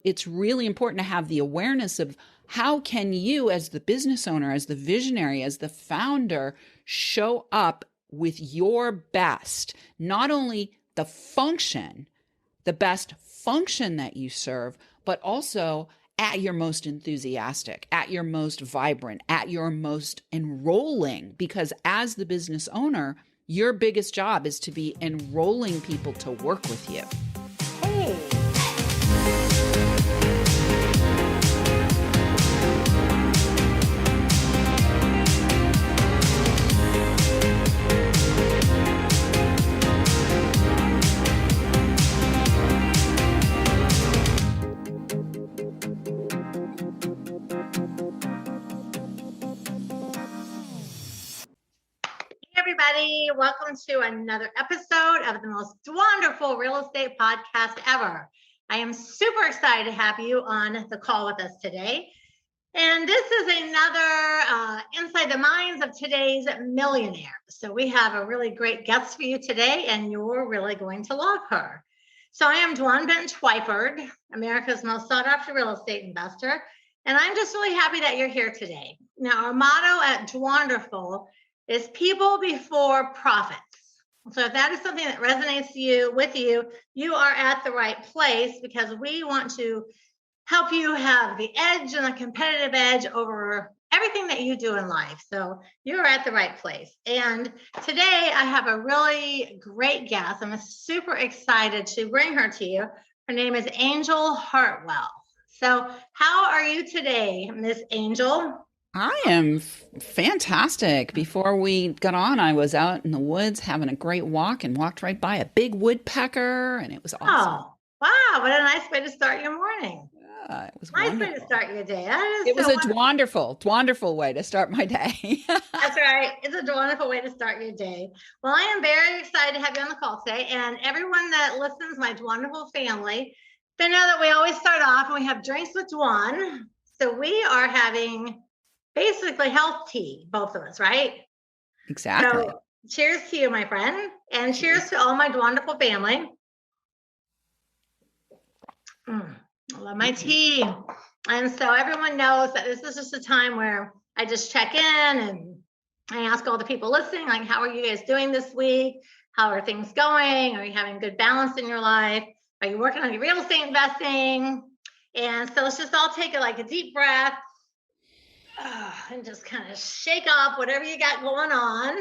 It's really important to have the awareness of how can you, as the business owner, as the visionary, as the founder, show up with your best, not only the best function that you serve, but also at your most enthusiastic, at your most vibrant, at your most enrolling. Because as the business owner, your biggest job is to be enrolling people to work with you. Hey. Everybody, welcome to another episode of the most wonderful real estate podcast ever. I am super excited to have you on the call with us today. And this is another inside the minds of today's millionaire. So we have a really great guest for you today, and you're really going to love her. So I am Dwan Twyford, America's most sought after real estate investor. And I'm just really happy that you're here today. Now, our motto at Dwanderful is people before profits. So if that is something that resonates with you, you are at the right place, because we want to help you have the edge and the competitive edge over everything that you do in life. So you're at the right place. And today I have a really great guest. I'm super excited to bring her to you. Her name is Anjel Hartwell. So how are you today, Miss Anjel? I am fantastic. Before we got on, I was out in the woods having a great walk and walked right by a big woodpecker, and it was awesome. Oh, wow. What a nice way to start your morning. Yeah, it was Nice wonderful. way to start your day. It was a wonderful way to start my day. That's right. It's a wonderful way to start your day. Well, I am very excited to have you on the call today. And everyone that listens, my wonderful family, they know that we always start off and we have drinks with Dwan. So we are having basically health tea, both of us, right? Exactly. So cheers to you, my friend. And cheers to all my wonderful family. I love my tea. And so everyone knows that this is just a time where I just check in and I ask all the people listening, like, how are you guys doing this week? How are things going? Are you having good balance in your life? Are you working on your real estate investing? And so let's just all take a deep breath and just kind of shake off whatever you got going on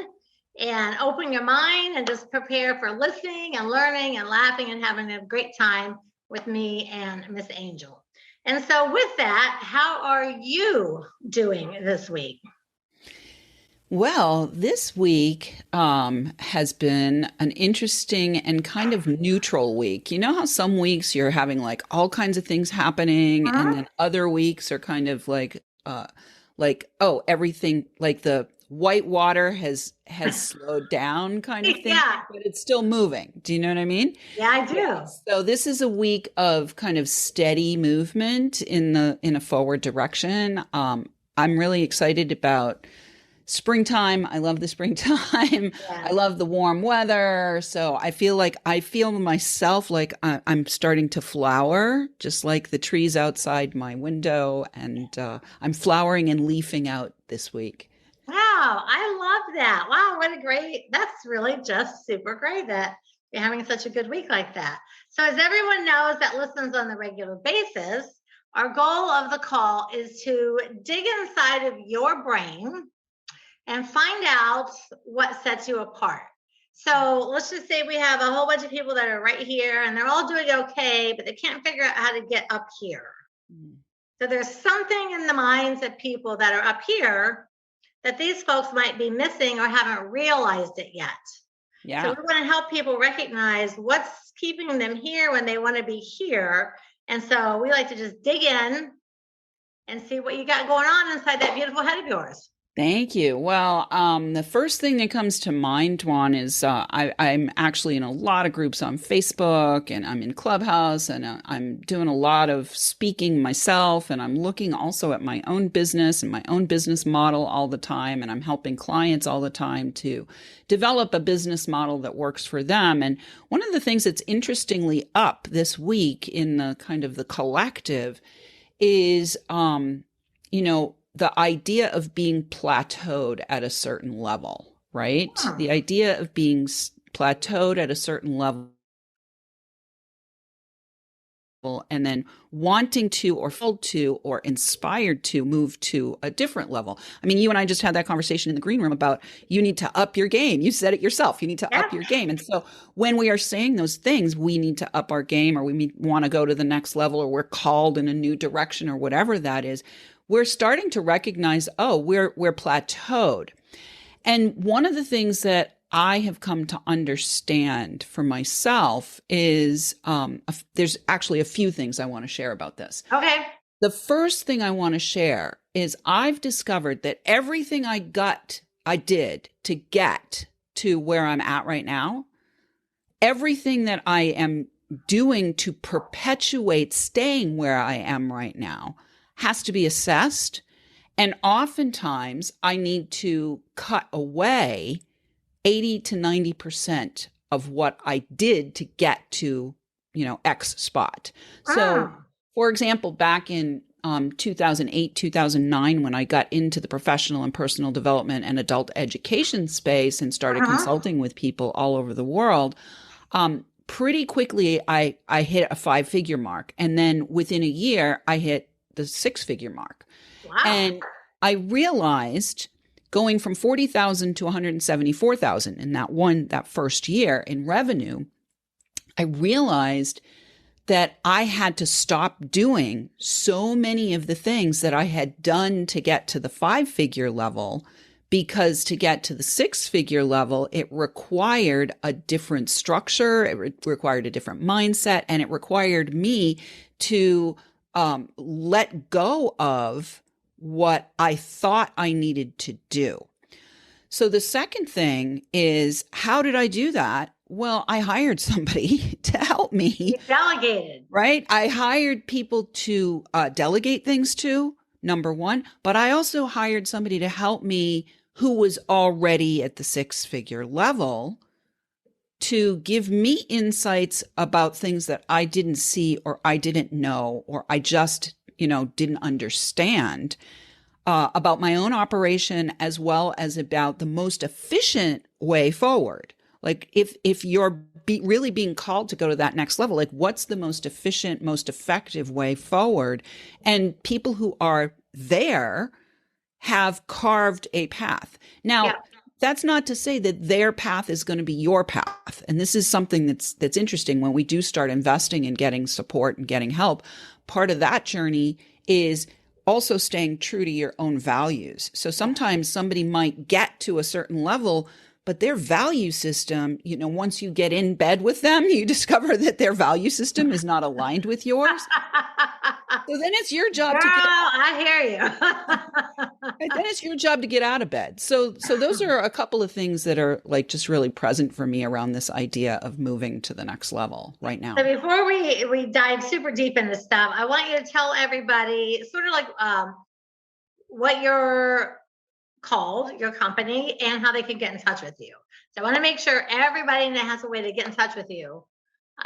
and open your mind and just prepare for listening and learning and laughing and having a great time with me and Miss Anjel. And so with that, how are you doing this week? Well, this week has been an interesting and kind of neutral week. You know how some weeks you're having like all kinds of things happening, and then other weeks are kind of everything, like the white water has slowed down kind of thing, Yeah. but it's still moving. Do you know what I mean? Yeah, I do. Yeah. So this is a week of kind of steady movement in a forward direction. I'm really excited about springtime. I love the springtime. Yeah. I love the warm weather. So I feel myself like I'm starting to flower, just like the trees outside my window. And I'm flowering and leafing out this week. Wow, I love that. Wow, that's really just super great that you're having such a good week like that. So as everyone knows that listens on the regular basis, our goal of the call is to dig inside of your brain and find out what sets you apart. So let's just say we have a whole bunch of people that are right here and they're all doing okay, but they can't figure out how to get up here. So there's something in the minds of people that are up here that these folks might be missing or haven't realized it yet. Yeah. So we want to help people recognize what's keeping them here when they want to be here. And so we like to just dig in and see what you got going on inside that beautiful head of yours. Thank you. Well, the first thing that comes to mind, Dwan, is I'm actually in a lot of groups on Facebook and I'm in Clubhouse and I'm doing a lot of speaking myself and I'm looking also at my own business and my own business model all the time. And I'm helping clients all the time to develop a business model that works for them. And one of the things that's interestingly up this week in the kind of the collective is, the idea of being plateaued at a certain level, right? The idea of being plateaued at a certain level and then wanting to or filled to or inspired to move to a different level. I mean, you and I just had that conversation in the green room about you need to up your game. You said it yourself. You need to up your game. And so when we are saying those things, we need to up our game or we want to go to the next level or we're called in a new direction or whatever that is, we're starting to recognize, we're plateaued. And one of the things that I have come to understand for myself is there's actually a few things I want to share about this. Okay. The first thing I want to share is I've discovered that everything I did to get to where I'm at right now, everything that I am doing to perpetuate staying where I am right now has to be assessed. And oftentimes I need to cut away 80 to 90% of what I did to get to, X spot. So, for example, back in 2008, 2009, when I got into the professional and personal development and adult education space and started consulting with people all over the world, pretty quickly I hit a 5-figure mark. And then within a year, I hit the 6-figure mark. Wow. And I realized going from 40,000 to 174,000 in that first year in revenue, I realized that I had to stop doing so many of the things that I had done to get to the 5-figure level, because to get to the 6-figure level, it required a different structure, it required a different mindset, and it required me to let go of what I thought I needed to do. So the second thing is, how did I do that? Well, I hired somebody to help me. You delegated. Right? I hired people to delegate things to, number one, but I also hired somebody to help me who was already at the 6-figure level to give me insights about things that I didn't see or I didn't know or I just, didn't understand about my own operation, as well as about the most efficient way forward. Like if you're really being called to go to that next level, like what's the most efficient, most effective way forward? And people who are there have carved a path. Now, that's not to say that their path is going to be your path. And this is something that's interesting when we do start investing in getting support and getting help. Part of that journey is also staying true to your own values. So sometimes somebody might get to a certain level, but their value system, once you get in bed with them, you discover that their value system is not aligned with yours. So then it's your job I hear you. then it's your job to get out of bed. So those are a couple of things that are like just really present for me around this idea of moving to the next level right now. So before we dive super deep into stuff, I want you to tell everybody sort of like what you're called, your company, and how they can get in touch with you. So I want to make sure everybody has a way to get in touch with you.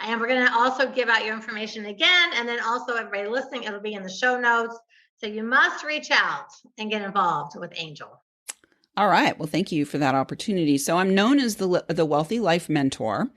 And we're going to also give out your information again. And then also everybody listening, it'll be in the show notes. So you must reach out and get involved with Anjel. All right. Well, thank you for that opportunity. So I'm known as the Wealthy Life Mentor,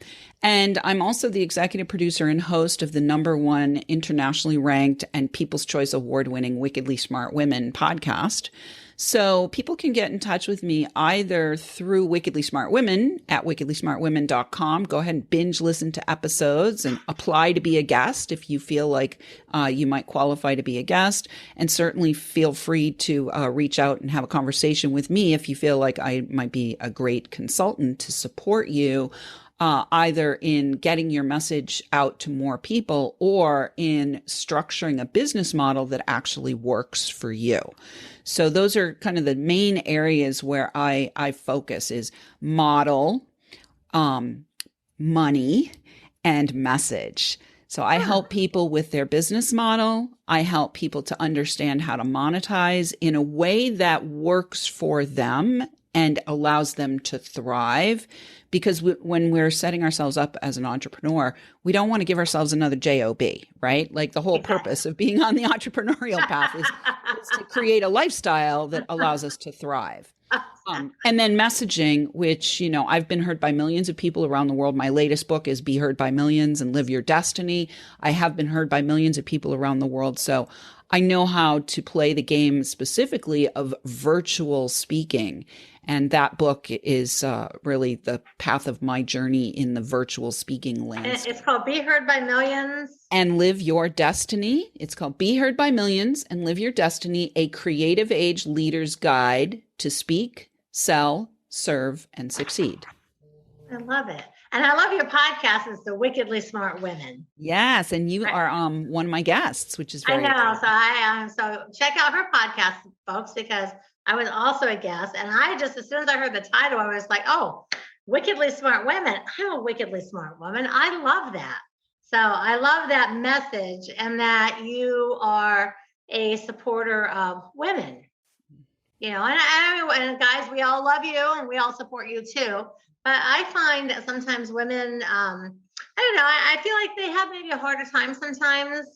and I'm also the executive producer and host of the #1 internationally ranked and People's Choice Award-winning Wickedly Smart Women podcast. So people can get in touch with me either through Wickedly Smart Women at wickedlysmartwomen.com. Go ahead and binge listen to episodes and apply to be a guest if you feel like you might qualify to be a guest. And certainly feel free to reach out and have a conversation with me if you feel like I might be a great consultant to support you. either in getting your message out to more people or in structuring a business model that actually works for you. So those are kind of the main areas where I focus is model, money, and message. So I help people with their business model. I help people to understand how to monetize in a way that works for them and allows them to thrive. Because when we're setting ourselves up as an entrepreneur, we don't want to give ourselves another job, right? Like the whole purpose of being on the entrepreneurial path is to create a lifestyle that allows us to thrive. And then messaging, which, I've been heard by millions of people around the world. My latest book is Be Heard by Millions and Live Your Destiny. I have been heard by millions of people around the world. So I know how to play the game specifically of virtual speaking. And that book is really the path of my journey in the virtual speaking landscape. It's called Be Heard by Millions. And Live Your Destiny. It's called Be Heard by Millions and Live Your Destiny, a creative age leader's guide to speak, sell, serve, and succeed. I love it. And I love your podcast. It's The Wickedly Smart Women. Yes. And you are one of my guests, which is very exciting. So check out her podcast, folks, because I was also a guest. And as soon as I heard the title, I was like, oh, Wickedly Smart Women. I'm a wickedly smart woman. I love that. So I love that message and that you are a supporter of women. And guys, we all love you and we all support you too. But I find that sometimes women, I don't know, I feel like they have maybe a harder time sometimes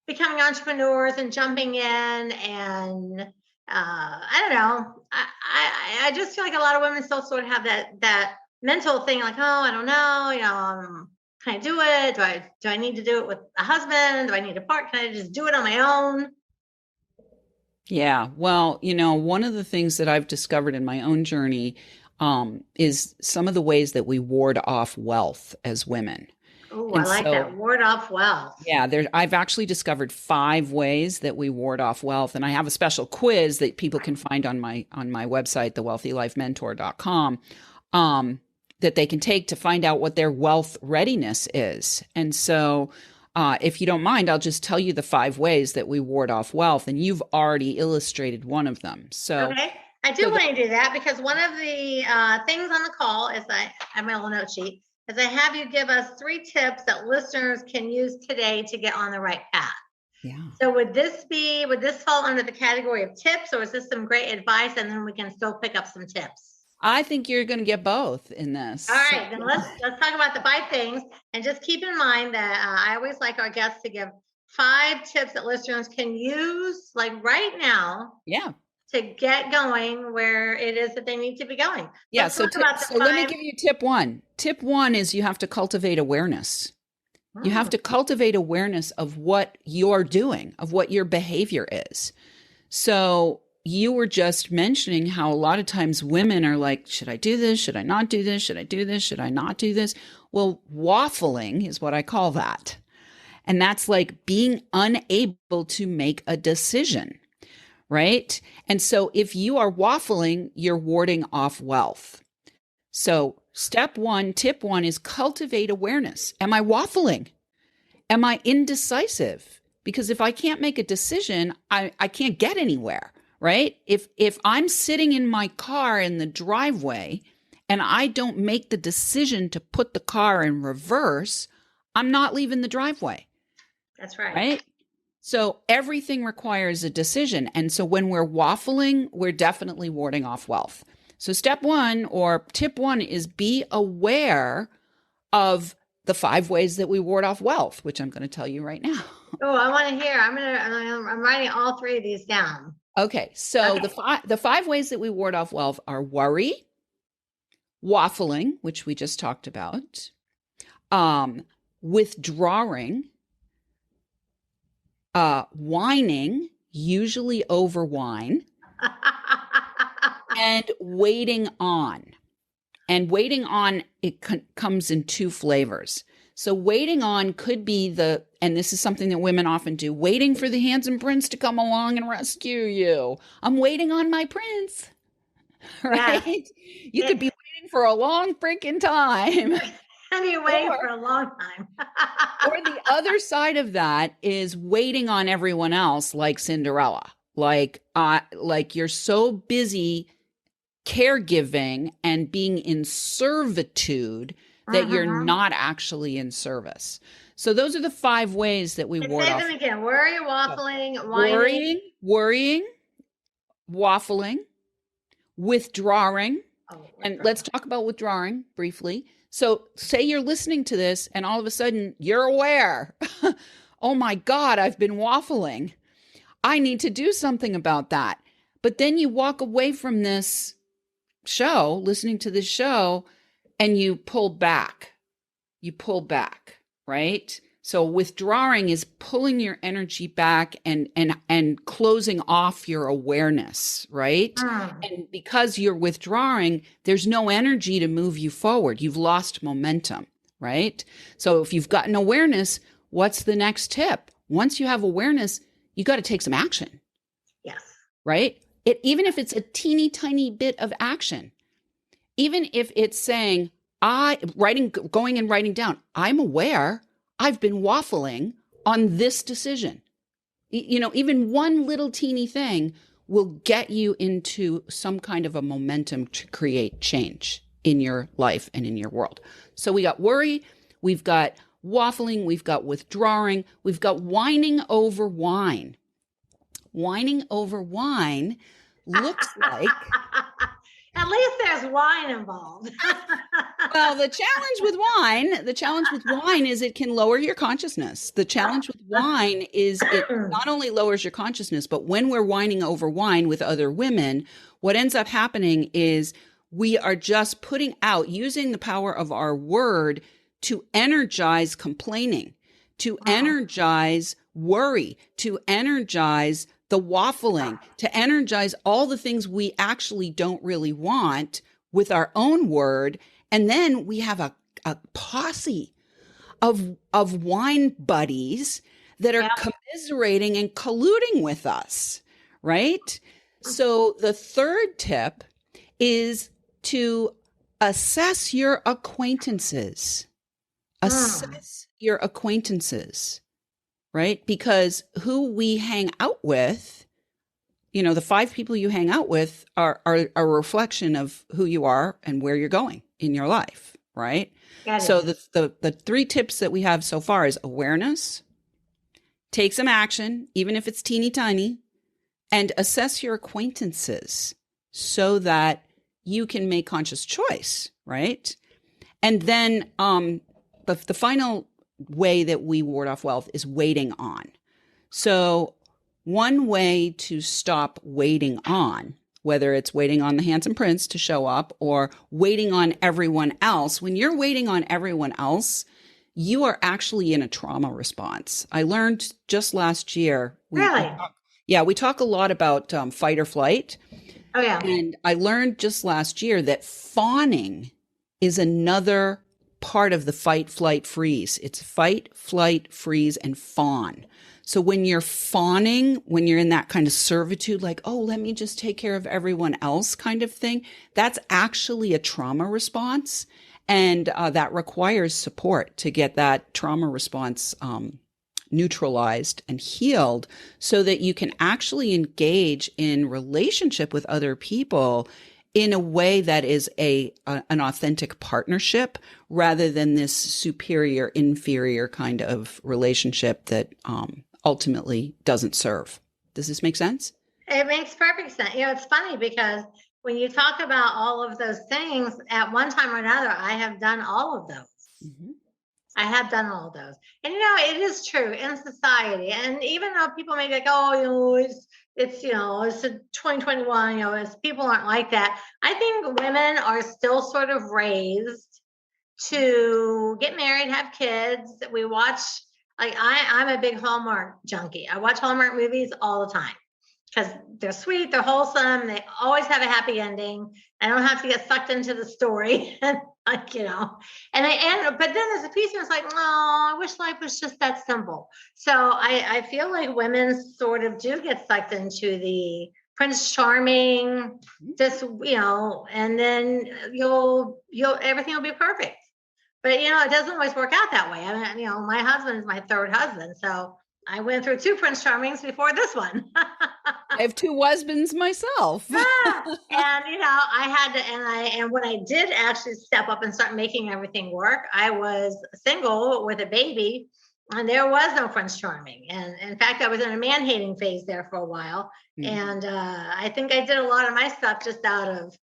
becoming entrepreneurs and jumping in. And I don't know, I just feel like a lot of women still sort of have that mental thing like, oh, I don't know, can I do it? Do I need to do it with a husband? Do I need a partner? Can I just do it on my own? Yeah. Well, one of the things that I've discovered in my own journey is some of the ways that we ward off wealth as women. Oh, I like that. Ward off wealth. Yeah. I've actually discovered 5 ways that we ward off wealth. And I have a special quiz that people can find on my website, thewealthylifementor.com, that they can take to find out what their wealth readiness is. And so if you don't mind, I'll just tell you the 5 ways that we ward off wealth, and you've already illustrated one of them. So, okay, I do want to do that because one of the things on the call is I have my little note sheet, is I have you give us 3 tips that listeners can use today to get on the right path. Yeah. So would this fall under the category of tips, or is this some great advice, and then we can still pick up some tips? I think you're going to get both in this. All right, then let's talk about the 5 things, and just keep in mind that I always like our guests to give 5 tips that listeners can use, like right now, to get going where it is that they need to be going. Yeah. So let me give you tip 1. Tip 1 is you have to cultivate awareness. You have to cultivate awareness of what you're doing, of what your behavior is. So you were just mentioning how a lot of times women are like, should I do this? Should I not do this? Should I do this? Should I not do this? Well, waffling is what I call that. And that's like being unable to make a decision, right? And so if you are waffling, you're warding off wealth. So tip 1 is cultivate awareness. Am I waffling? Am I indecisive? Because if I can't make a decision, I can't get anywhere. Right? If I'm sitting in my car in the driveway and I don't make the decision to put the car in reverse, I'm not leaving the driveway. That's right. Right? So everything requires a decision. And so when we're waffling, we're definitely warding off wealth. So step 1 or tip 1 is be aware of the 5 ways that we ward off wealth, which I'm going to tell you right now. Oh, I want to hear. I'm writing all 3 of these down. Okay, so the 5 ways that we ward off wealth are worry, waffling, which we just talked about, withdrawing, whining, usually over wine, and waiting on. And waiting on, it comes in 2 flavors. So waiting on could be and this is something that women often do, waiting for the handsome prince to come along and rescue you. I'm waiting on my prince, right? You could be waiting for a long freaking time. And you're waiting for a long time. Or the other side of that is waiting on everyone else, like Cinderella. Like you're so busy caregiving and being in servitude that you're not actually in service. So those are the 5 ways that we ward Say off. them again. Worry, waffling, whining. Worrying, waffling, withdrawing. And let's talk about withdrawing briefly. So say you're listening to this and all of a sudden you're aware. Oh my God, I've been waffling. I need to do something about that. But then you walk away from this show, listening to this show, and you pull back. You pull back, right? So withdrawing is pulling your energy back and closing off your awareness, right? And because you're withdrawing, there's no energy to move you forward. You've lost momentum, right? So if you've gotten awareness, what's the next tip? Once you have awareness, you got to take some action. Yes. Right? Even if it's a teeny tiny bit of action, even if it's saying, going and writing down, I'm aware I've been waffling on this decision. Even one little teeny thing will get you into some kind of a momentum to create change in your life and in your world. So we got worry, we've got waffling, we've got withdrawing, we've got whining over wine. Whining over wine looks like... At least there's wine involved. Well, the challenge with wine is it can lower your consciousness. The challenge with wine is it not only lowers your consciousness, but when we're whining over wine with other women, what ends up happening is we are just putting out, using the power of our word to energize complaining, to energize worry, to energize the waffling, to energize all the things we actually don't really want with our own word. And then we have a posse of wine buddies that are commiserating and colluding with us, right? So the third tip is to assess your acquaintances. Assess your acquaintances. Right? Because who we hang out with, the 5 people you hang out with are a reflection of who you are and where you're going in your life, right? So the 3 tips that we have so far is awareness, take some action, even if it's teeny tiny, and assess your acquaintances so that you can make conscious choice, right? And then the final way that we ward off wealth is waiting on. So one way to stop waiting on, whether it's waiting on the handsome prince to show up or waiting on everyone else, when you're waiting on everyone else, you are actually in a trauma response. I learned just last year. Really? We talk a lot about fight or flight. Oh, yeah. And I learned just last year that fawning is another part of the fight, flight, freeze. It's fight, flight, freeze, and fawn. So when you're fawning, when you're in that kind of servitude, like, oh, let me just take care of everyone else kind of thing, that's actually a trauma response. And that requires support to get that trauma response neutralized and healed so that you can actually engage in relationship with other people in a way that is an authentic partnership rather than this superior, inferior kind of relationship that ultimately doesn't serve. Does this make sense? It makes perfect sense. It's funny because when you talk about all of those things, at one time or another, I have done all of those. Mm-hmm. I have done all of those. And, it is true in society. And even though people may be like, oh, it's 2021, people aren't like that. I think women are still sort of raised to get married, have kids. We watch, I'm a big Hallmark junkie. I watch Hallmark movies all the time because they're sweet, they're wholesome, they always have a happy ending. I don't have to get sucked into the story. But then there's a piece where it's like, oh, I wish life was just that simple. So I feel like women sort of do get sucked into the Prince Charming, just, and then everything will be perfect. But, it doesn't always work out that way. I mean, my husband is my third husband. So I went through 2 Prince Charmings before this one. I have 2 husbands myself. And, I had to, and when I did actually step up and start making everything work, I was single with a baby and there was no Prince Charming. And in fact, I was in a man-hating phase there for a while. Mm-hmm. And I think I did a lot of my stuff just out of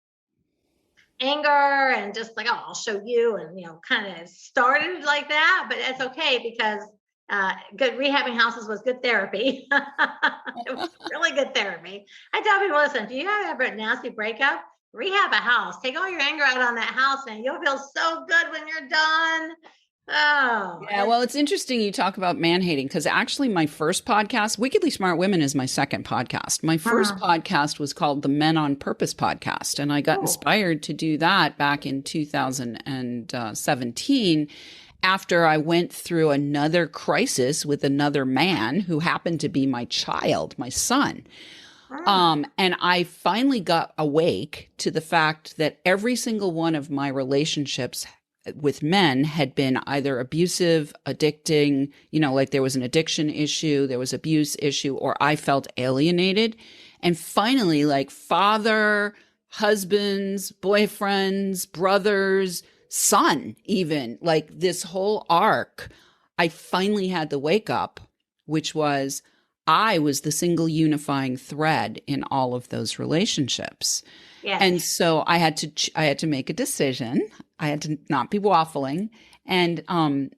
anger and just like, oh, I'll show you, and kind of started like that, but it's okay because good rehabbing houses was good therapy. It was really good therapy. I tell people, listen, if you have ever a nasty breakup, rehab a house, take all your anger out on that house, and you'll feel so good when you're done. Oh, yeah. Well, it's interesting you talk about man-hating, because actually my first podcast, Wickedly Smart Women, is my second podcast. My first podcast was called the Men on Purpose podcast. And I got inspired to do that back in 2017 after I went through another crisis with another man who happened to be my child, my son. And I finally got awake to the fact that every single one of my relationships with men had been either abusive, addicting, like there was an addiction issue, there was abuse issue, or I felt alienated. And finally, like father, husbands, boyfriends, brothers, son, even like this whole arc, I finally had the wake up, which was I was the single unifying thread in all of those relationships. Yes. And so I had to make a decision. I had to not be waffling. And I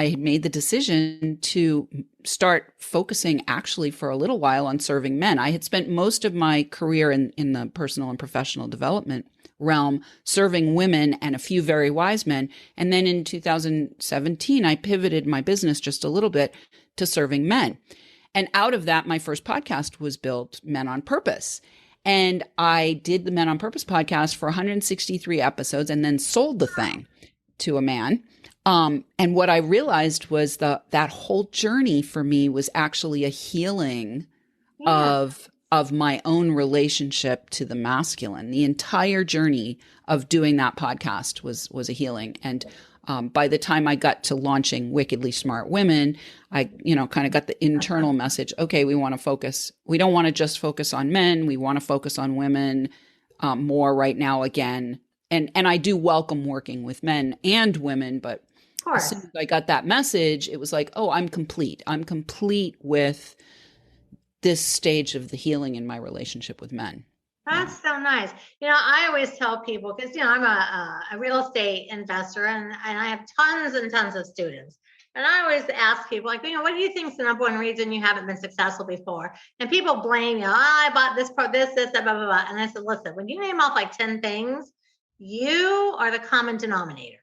had made the decision to start focusing actually for a little while on serving men. I had spent most of my career in the personal and professional development realm serving women and a few very wise men. And then in 2017, I pivoted my business just a little bit to serving men. And out of that, my first podcast was built Men on Purpose. And I did the Men on Purpose podcast for 163 episodes and then sold the thing to a man. And what I realized was that whole journey for me was actually a healing of my own relationship to the masculine. The entire journey of doing that podcast was a healing. And by the time I got to launching Wickedly Smart Women, I, kind of got the internal message. Okay, we want to focus. We don't want to just focus on men. We want to focus on women more right now again. And I do welcome working with men and women, but as soon as I got that message, it was like, oh, I'm complete. I'm complete with this stage of the healing in my relationship with men. That's so nice. I always tell people, because, I'm a real estate investor and I have tons and tons of students. And I always ask people, like, what do you think is the number one reason you haven't been successful before? And people blame, I bought this, that, blah, blah, blah. And I said, listen, when you name off like 10 things, you are the common denominator.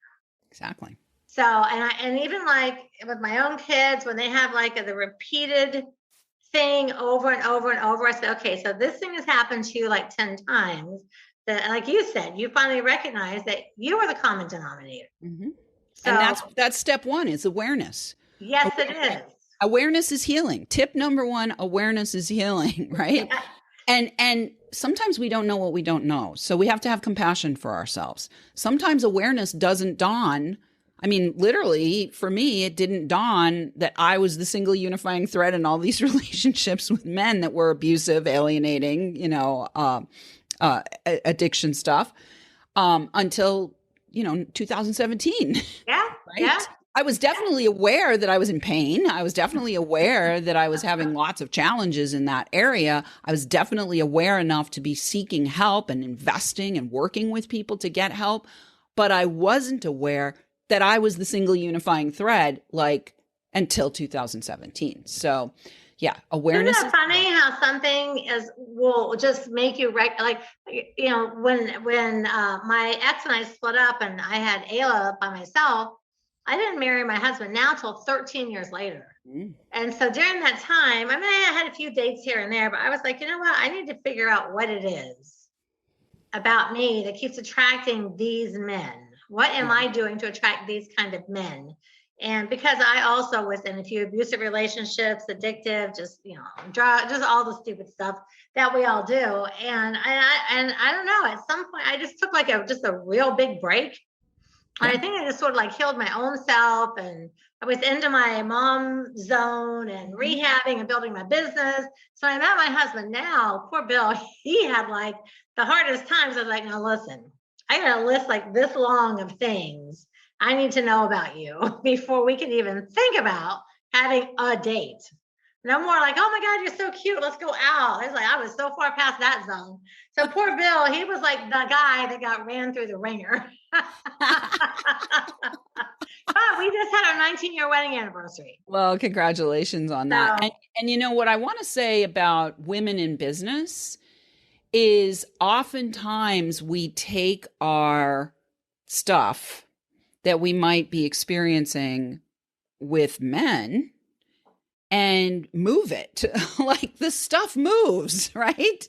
Exactly. So, and even like with my own kids, when they have like the repeated thing over and over and over, I said, okay, so this thing has happened to you like 10 times. That, like you said, you finally recognize that you are the common denominator. Mm-hmm. So, and that's step one, is awareness. Yes, it is. Awareness is healing. Tip number 1, awareness is healing, right? Yeah. And sometimes we don't know what we don't know. So we have to have compassion for ourselves. Sometimes awareness doesn't dawn. I mean, literally, for me, it didn't dawn that I was the single unifying thread in all these relationships with men that were abusive, alienating, addiction stuff, until, 2017. Yeah. Right? Yeah. I was definitely aware that I was in pain. I was definitely aware that I was having lots of challenges in that area. I was definitely aware enough to be seeking help and investing and working with people to get help. But I wasn't aware that I was the single unifying thread, like, until 2017. So, yeah, awareness. Isn't it funny how something will just make you when my ex and I split up and I had Ayla by myself, I didn't marry my husband now till 13 years later. Mm. And so during that time, I mean, I had a few dates here and there, but I was like, you know what? I need to figure out what it is about me that keeps attracting these men. What am I doing to attract these kind of men? And because I also was in a few abusive relationships, addictive, just, drug, just all the stupid stuff that we all do. And I don't know, at some point I just took like just a real big break. Yeah. I think I just sort of like healed my own self, and I was into my mom zone and rehabbing and building my business. So I met my husband now, poor Bill, he had like the hardest times. I was like, now listen, I got a list like this long of things I need to know about you before we can even think about having a date. No more like, oh my God, you're so cute, let's go out. It's like, I was so far past that zone. So poor Bill, he was like the guy that got ran through the ringer. But we just had our 19-year wedding anniversary. Well, congratulations on that. And you know what I want to say about women in business is oftentimes we take our stuff that we might be experiencing with men and move it. Like the stuff moves, right?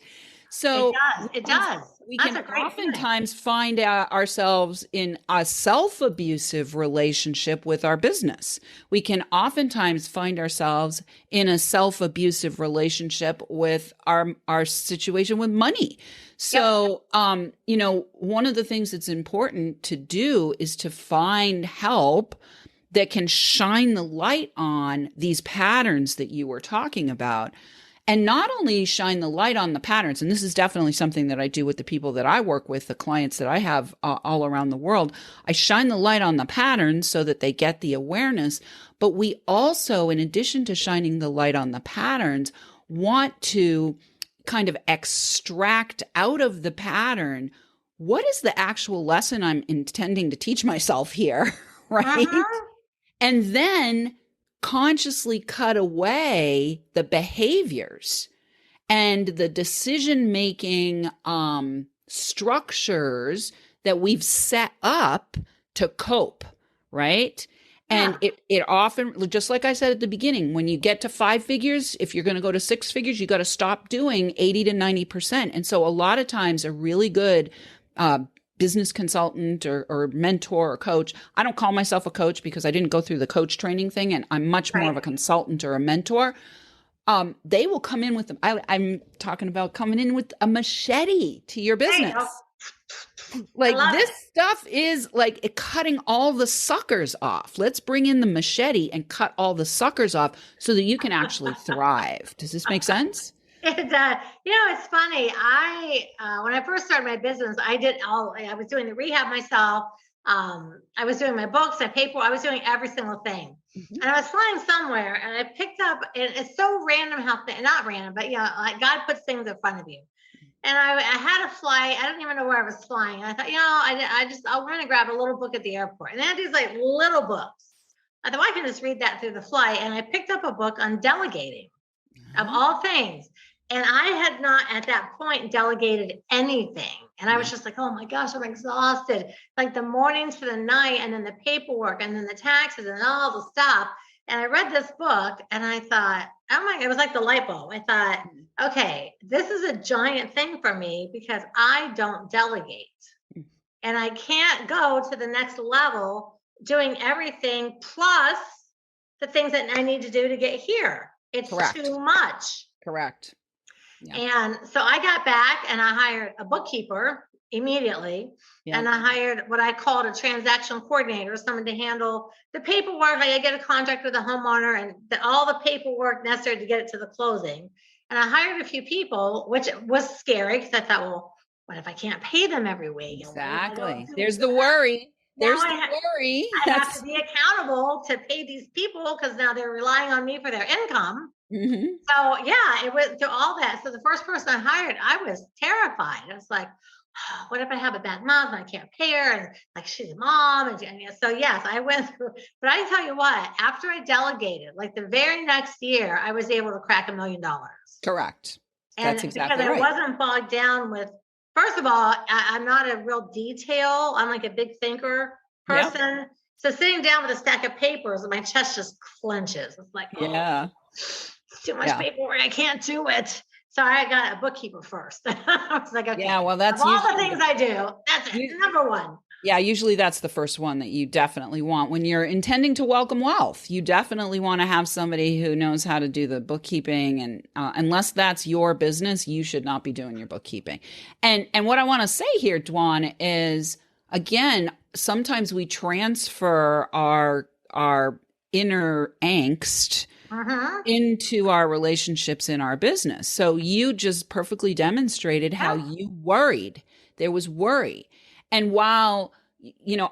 So it does. We can oftentimes find ourselves in a self-abusive relationship with our business. We can oftentimes find ourselves in a self-abusive relationship with our situation with money. So, one of the things that's important to do is to find help that can shine the light on these patterns that you were talking about. And not only shine the light on the patterns, and this is definitely something that I do with the people that I work with, the clients that I have all around the world, I shine the light on the patterns so that they get the awareness. But we also, in addition to shining the light on the patterns, want to kind of extract out of the pattern, what is the actual lesson I'm intending to teach myself here, right? And then consciously cut away the behaviors and the decision-making structures that we've set up to cope, right? And it often, just like I said at the beginning, when you get to 5 figures, if you're going to go to 6 figures, you got to stop doing 80 to 90%. And so a lot of times a really good business consultant or mentor or coach. I don't call myself a coach because I didn't go through the coach training thing, and I'm much more of a consultant or a mentor. They will come in with them. I'm talking about coming in with a machete to your business. Like this stuff is like cutting all the suckers off. Let's bring in the machete and cut all the suckers off so that you can actually thrive. Does this make sense? It does. It's funny. When I first started my business, I was doing the rehab myself. I was doing my books, my paperwork. I was doing every single thing. And I was flying somewhere, and I picked up, and it's so random not random, but like God puts things in front of you. And I had a flight. I didn't even know where I was flying. And I thought, I want to grab a little book at the airport. And they had these like little books. I thought, well, I can just read that through the flight. And I picked up a book on delegating, of all things. And I had not at that point delegated anything. And I was just like, oh my gosh, I'm exhausted. Like the mornings to the night, and then the paperwork, and then the taxes, and all the stuff. And I read this book, and I thought, oh my God, it was like the light bulb. I thought, okay, this is a giant thing for me because I don't delegate. And I can't go to the next level doing everything plus the things that I need to do to get here. It's too much. Correct. Yeah. And so I got back, and I hired a bookkeeper immediately. Yeah. And I hired what I called a transaction coordinator, someone to handle the paperwork. I get a contract with a homeowner and all the paperwork necessary to get it to the closing. And I hired a few people, which was scary because I thought, well, what if I can't pay them every week? Exactly. There's the worry. There's the worry. I have to be accountable to pay these people because now they're relying on me for their income. Mm-hmm. So yeah, it was through all that. So the first person I hired, I was terrified. I was like, oh, what if I have a bad month and I can't pay her? And like, she's a mom. And so yes, I went through, but I tell you what, after I delegated, like the very next year, I was able to crack $1 million. Correct. That's exactly because right. I wasn't bogged down with, first of all, I'm not a real detail. I'm like a big thinker person. Yep. So sitting down with a stack of papers, my chest just clenches. It's like, yeah. It's too much paperwork. I can't do it. So I got a bookkeeper first. I was like, okay. Yeah, well, that's all the things I do. That's it. Number one. Yeah, usually that's the first one that you definitely want. When you're intending to welcome wealth, you definitely want to have somebody who knows how to do the bookkeeping. And unless that's your business, you should not be doing your bookkeeping. And what I want to say here, Dwan, is again, sometimes we transfer our inner angst Uh-huh. into our relationships in our business. So you just perfectly demonstrated how Yeah. you worried. There was worry. And while,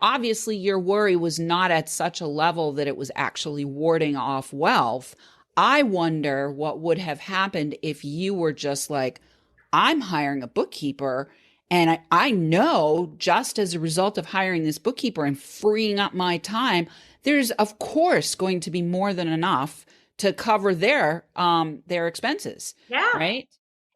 obviously your worry was not at such a level that it was actually warding off wealth, I wonder what would have happened if you were just like, I'm hiring a bookkeeper. And I know just as a result of hiring this bookkeeper and freeing up my time, there's of course going to be more than enough to cover their expenses, Yeah. right?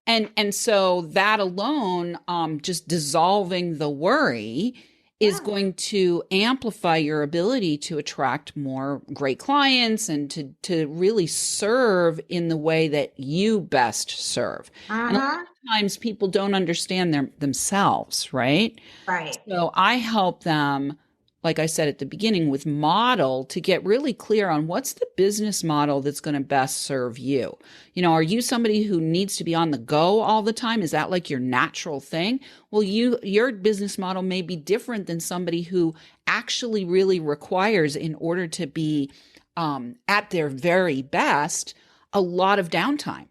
And so that alone, just dissolving the worry is Yeah. going to amplify your ability to attract more great clients and to really serve in the way that you best serve. And a lot Uh-huh. of times people don't understand themselves, right? Right. So I help them, like I said at the beginning, with model to get really clear on what's the business model that's going to best serve you. Are you somebody who needs to be on the go all the time? Is that like your natural thing? Well, your business model may be different than somebody who actually really requires, in order to be at their very best, a lot of downtime.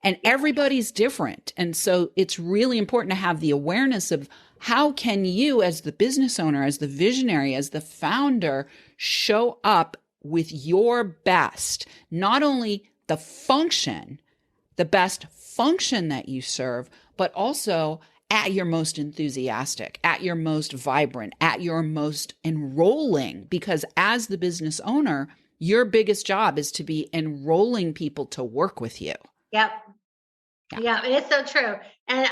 And Yeah. everybody's different. And so it's really important to have the awareness of how can you, as the business owner, as the visionary, as the founder, show up with your best, not only the best function that you serve, but also at your most enthusiastic, at your most vibrant, at your most enrolling. Because as the business owner, your biggest job is to be enrolling people to work with you. Yep. Yeah. Yeah, it's so true. And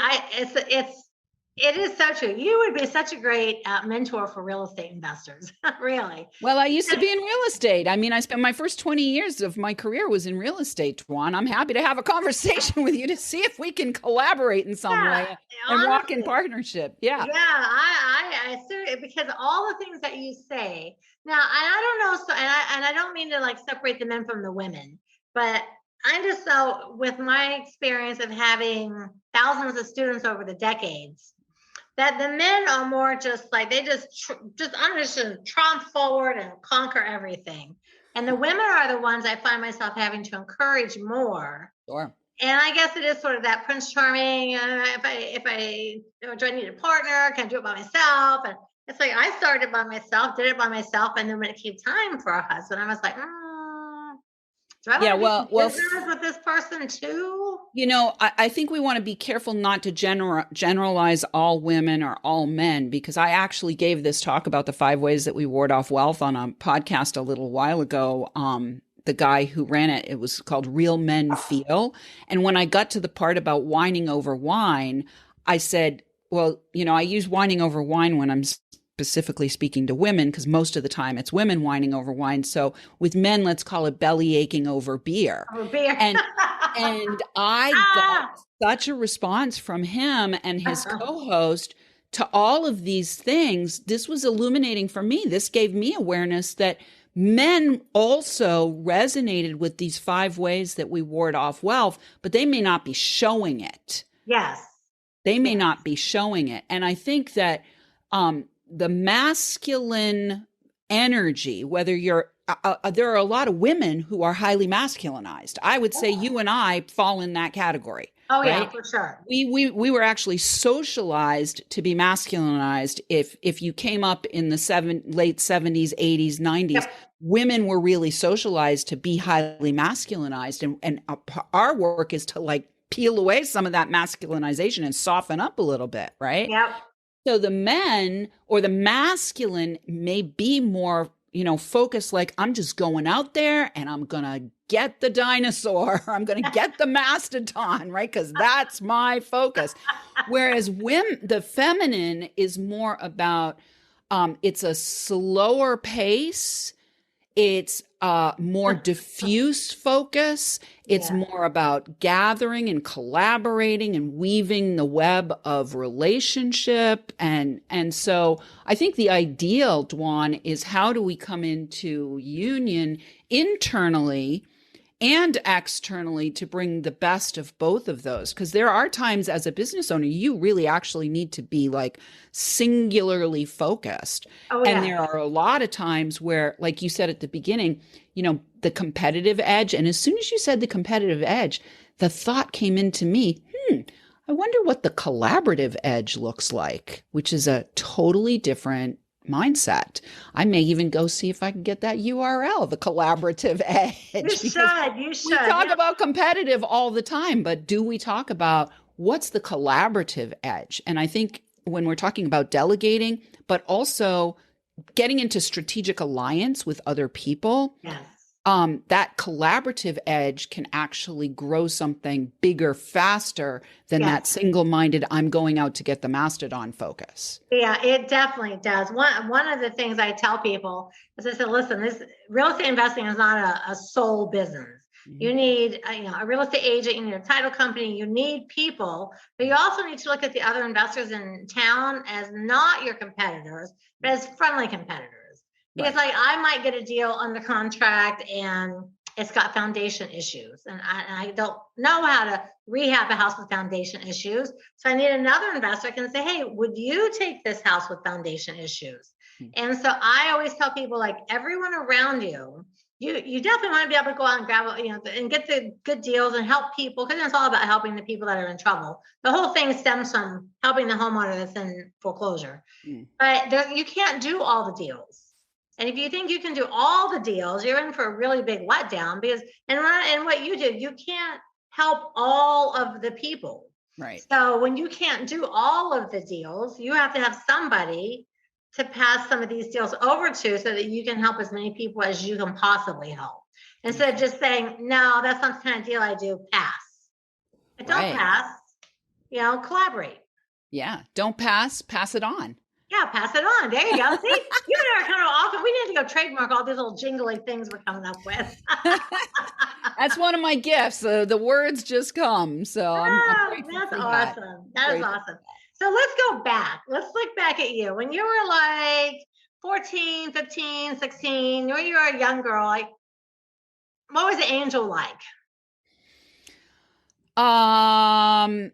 it is so true. You would be such a great mentor for real estate investors, really. Well, I used to be in real estate. I mean, I spent my first 20 years of my career was in real estate, Juan. I'm happy to have a conversation with you to see if we can collaborate in some Yeah, way and walk in honestly. partnership. Yeah. Yeah, I seriously, because all the things that you say now, and I don't know, so and I don't mean to like separate the men from the women, but I just know with my experience of having thousands of students over the decades, that the men are more just like they just I'm just gonna tromp forward and conquer everything, and the women are the ones I find myself having to encourage more. Sure. And I guess it is sort of that Prince Charming. Do I need a partner? Can I do it by myself? And it's like I started by myself, did it by myself, and then when it came time for a husband, I was like, do I Yeah. want to be Well, in business with this person too? I think we want to be careful not to generalize all women or all men, because I actually gave this talk about the 5 ways that we ward off wealth on a podcast a little while ago. The guy who ran it, it was called Real Men Feel. And when I got to the part about whining over wine, I said, well, I use whining over wine when I'm specifically speaking to women, because most of the time it's women whining over wine. So with men, let's call it belly aching over beer. Or beer. And I got such a response from him and his co-host to all of these things. This was illuminating for me. This gave me awareness that men also resonated with these 5 ways that we ward off wealth, but they may not be showing it. Yes. They may not be showing it. And I think that the masculine energy, whether you're there are a lot of women who are highly masculinized. I would say you and I fall in that category. Oh yeah, right? for sure. We were actually socialized to be masculinized. If you came up in the late 70s, 80s, 90s, Yep. women were really socialized to be highly masculinized, and our work is to like peel away some of that masculinization and soften up a little bit, right? Yep. So the men or the masculine may be more, focused like, I'm just going out there and I'm going to get the dinosaur. I'm going to get the mastodon, right? Because that's my focus. Whereas the feminine is more about, it's a slower pace. It's more diffuse focus. It's Yeah. more about gathering and collaborating and weaving the web of relationship. And so I think the ideal, Dwan, is how do we come into union internally and externally to bring the best of both of those? Because there are times as a business owner, you really actually need to be like singularly focused. Oh, And yeah. there are a lot of times where, like you said at the beginning, the competitive edge. And as soon as you said the competitive edge, the thought came into me, I wonder what the collaborative edge looks like, which is a totally different mindset. I may even go see if I can get that URL, the collaborative edge, because You we should. talk Yeah. about competitive all the time, but do we talk about what's the collaborative edge? And I think when we're talking about delegating, but also getting into strategic alliance with other people, Yes. that collaborative edge can actually grow something bigger faster than that Yes. single-minded, I'm going out to get the mastodon focus. Yeah, it definitely does. One of the things I tell people is I said, listen, this real estate investing is not a sole business. You need a real estate agent, you need a title company, you need people, but you also need to look at the other investors in town as not your competitors, but as friendly competitors. Because Right. like I might get a deal under contract and it's got foundation issues, and I don't know how to rehab a house with foundation issues. So I need another investor I can say, hey, would you take this house with foundation issues? And so I always tell people, like, everyone around you, you definitely want to be able to go out and grab, and get the good deals and help people, because it's all about helping the people that are in trouble. The whole thing stems from helping the homeowner that's in foreclosure. But you can't do all the deals. And if you think you can do all the deals, you're in for a really big letdown, because and what you did, you can't help all of the people. Right. So when you can't do all of the deals, you have to have somebody to pass some of these deals over to so that you can help as many people as you can possibly help. Instead of just saying, no, that's not the kind of deal I do, pass. But don't Right. pass, collaborate. Yeah. Don't pass it on. Yeah, pass it on. There you go. See, you and I are kind of awesome. We need to go trademark all these little jingly things we're coming up with. That's one of my gifts. The words just come. So I'm grateful That's for that. awesome. That is awesome. So let's go back. Let's look back at you. When you were like 14, 15, 16, when you were a young girl, like, what was Angel like?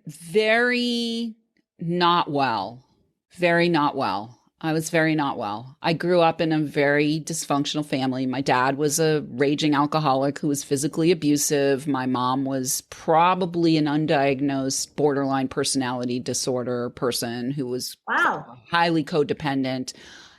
Very not well. Very not well. I was very not well. I grew up in a very dysfunctional family. My dad was a raging alcoholic who was physically abusive. My mom was probably an undiagnosed borderline personality disorder person who was highly codependent.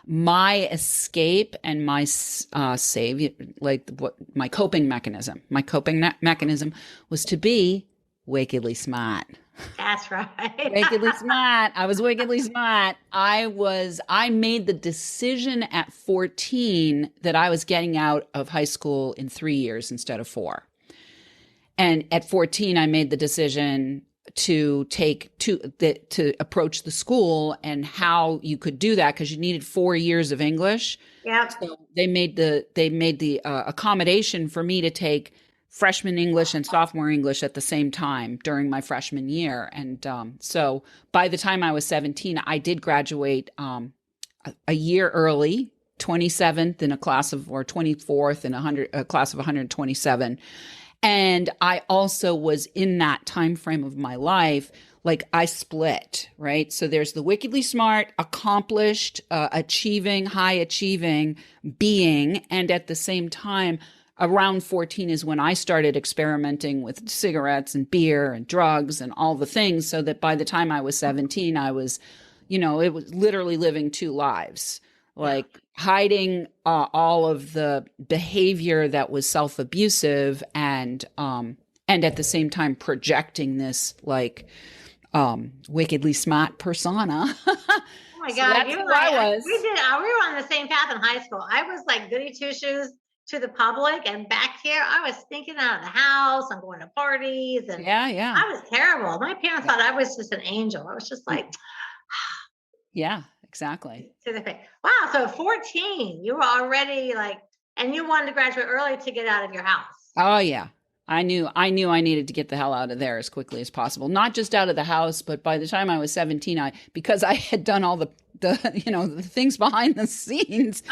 My escape and my save, my coping mechanism was to be wickedly smart. That's right. Wickedly smart. I was wickedly smart. I made the decision at 14 that I was getting out of high school in 3 years instead of 4. And at 14, I made the decision to approach the school and how you could do that, because you needed 4 years of English. Yeah. So they made the accommodation for me to take freshman English and sophomore English at the same time during my freshman year. And so by the time I was 17, I did graduate a year early, 27th in a class of, or 24th in a class of 127. And I also was in that time frame of my life, like I split, right? So there's the wickedly smart, accomplished, achieving, high achieving being. And at the same time, around 14 is when I started experimenting with cigarettes and beer and drugs and all the things, so that by the time I was 17, I was, it was literally living 2 lives, like hiding all of the behavior that was self-abusive and at the same time projecting this wickedly smart persona. Oh my So God, that's who I was. We were on the same path in high school. I was like goody two shoes to the public, and back here I was stinking out of the house. I'm going to parties, and I was terrible. My parents thought I was just an angel. I was just like, yeah, exactly. to the face. Wow. So 14, you were already like, and you wanted to graduate early to get out of your house. Oh yeah. I knew I needed to get the hell out of there as quickly as possible. Not just out of the house, but by the time I was 17, because I had done all the the things behind the scenes,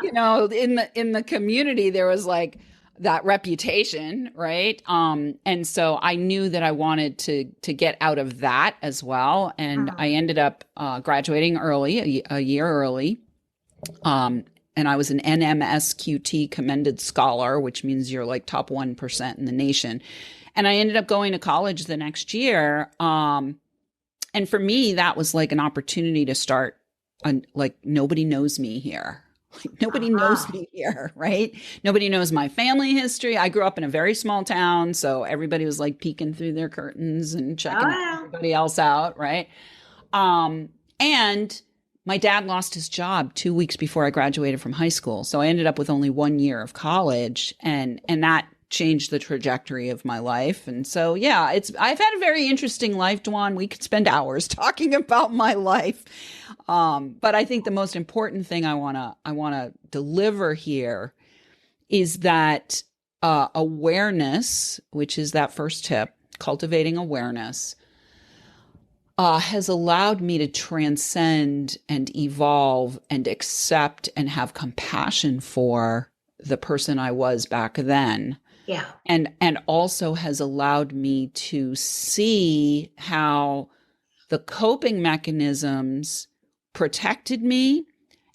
in the community, there was like that reputation, right? And so I knew that I wanted to get out of that as well. And I ended up graduating early, a year early. And I was an NMSQT commended scholar, which means you're like top 1% in the nation. And I ended up going to college the next year. And for me, that was like an opportunity to start, like, nobody knows me here. Like, nobody knows me here, right? Nobody knows my family history. I grew up in a very small town, so everybody was like peeking through their curtains and checking everybody else out, right? And my dad lost his job 2 weeks before I graduated from high school. So I ended up with only 1 year of college, and that changed the trajectory of my life. And so, yeah, I've had a very interesting life, Dwan. We could spend hours talking about my life. But I think the most important thing I want to deliver here is that awareness, which is that first tip, cultivating awareness, has allowed me to transcend and evolve and accept and have compassion for the person I was back then. Yeah. And also has allowed me to see how the coping mechanisms protected me